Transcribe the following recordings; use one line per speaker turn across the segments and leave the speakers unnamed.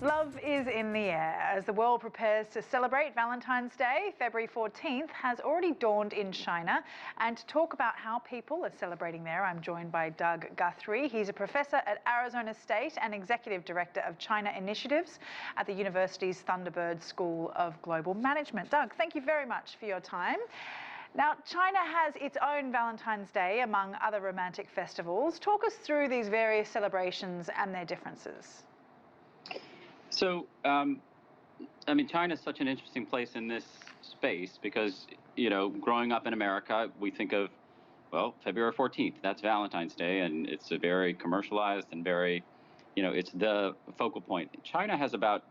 Love is in the air. As the world prepares to celebrate Valentine's Day, February 14th has already dawned in China. And to talk about how people are celebrating there, I'm joined by Doug Gurthrie. He's a professor at Arizona State and Executive Director of China Initiatives at the university's Thunderbird School of Global Management. Doug, thank you very much for your time. Now, China has its own Valentine's Day, among other romantic festivals. Talk us through these various celebrations and their differences.
So, China's such an interesting place in this space because, growing up in America, we think of, well, February 14th, that's Valentine's Day, and it's a very commercialized and very, it's the focal point. China has about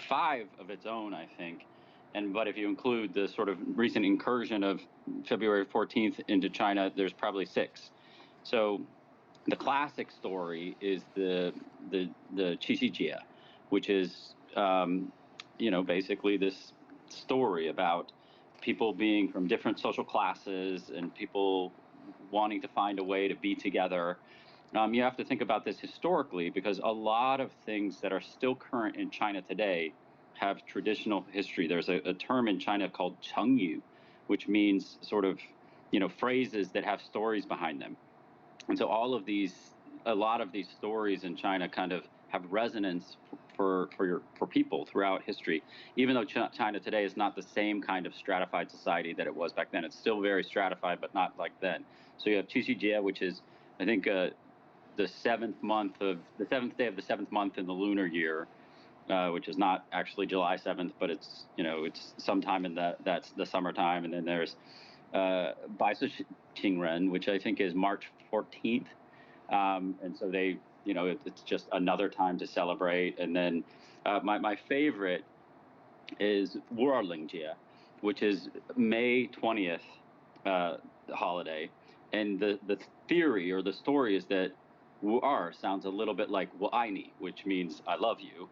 5 of its own, I think. But if you include the sort of recent incursion of February 14th into China, there's probably 6. So the classic story is the CGTN, which is, basically this story about people being from different social classes and people wanting to find a way to be together. You have to think about this historically because a lot of things that are still current in China today have traditional history. There's a term in China called chengyu, which means sort of, phrases that have stories behind them. And so a lot of these stories in China kind of have resonance for people throughout history. Even though China today is not the same kind of stratified society that it was back then, it's still very stratified, but not like then. So you have Qixi, which is, I think, the 7th day of the 7th month in the lunar year, which is not actually July 7th, but it's sometime in that's the summertime. And then there's Qingren, which I think is March 14th. And so it's just another time to celebrate. And then my favorite is Wuerlingjie, which is May 20th holiday. And the theory or the story is that Wu'er sounds a little bit like Wa'aini, which means I love you.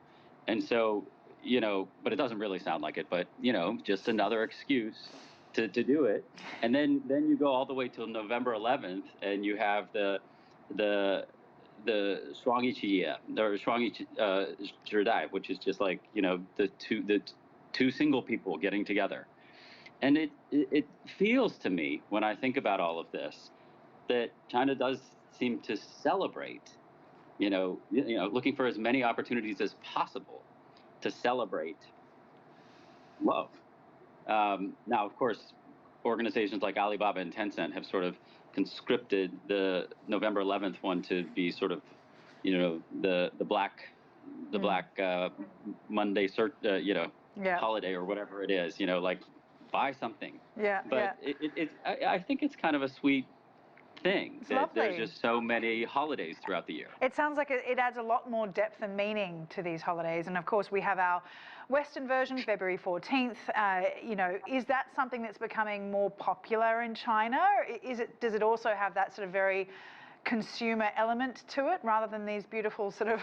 And so, but it doesn't really sound like it, but, just another excuse to do it. And then you go all the way till November 11th and you have the Shuangyi or Shuangyi Zhidai, which is just like, the two single people getting together. And it feels to me, when I think about all of this, that China does seem to celebrate, looking for as many opportunities as possible to celebrate love. Now, of course, organizations like Alibaba and Tencent have sort of conscripted the November 11th one to be sort of, the Black Monday, holiday or whatever it is, like buy something.
Yeah.
But
yeah.
I think it's kind of a sweet thing that
lovely.
There's just so many holidays throughout the year.
It sounds like it adds a lot more depth and meaning to these holidays. And of course, we have our Western version, February 14th. Is that something that's becoming more popular in China? Does it also have that sort of very consumer element to it rather than these beautiful sort of,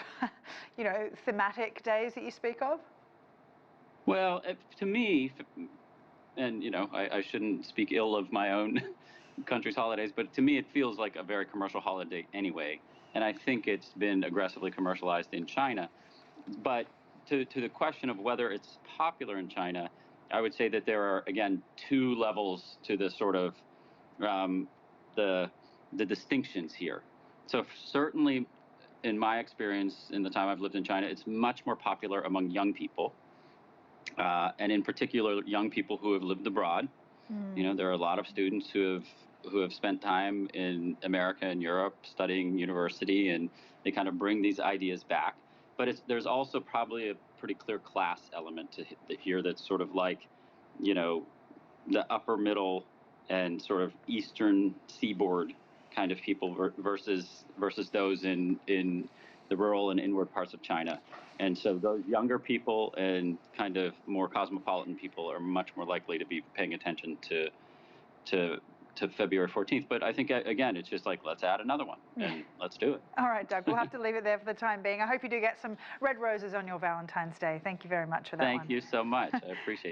thematic days that you speak of?
Well, to me, and, I shouldn't speak ill of my own country's holidays, but to me it feels like a very commercial holiday anyway, and I think it's been aggressively commercialized in China. But to the question of whether it's popular in China, I would say that there are, again, 2 levels to the sort of the distinctions here. So certainly in my experience in the time I've lived in China, it's much more popular among young people, and in particular young people who have lived abroad. There are a lot of students who have spent time in America and Europe studying university, and they kind of bring these ideas back. But there's also probably a pretty clear class element to here that's sort of like, the upper middle and sort of eastern seaboard kind of people versus those in the rural and inward parts of China. And so those younger people and kind of more cosmopolitan people are much more likely to be paying attention to February 14th. But I think, again, it's just like, let's add another one and let's do it.
All right, Doug, we'll have to leave it there for the time being. I hope you do get some red roses on your Valentine's Day. Thank you very much for that one.
Thank you so much. I appreciate it.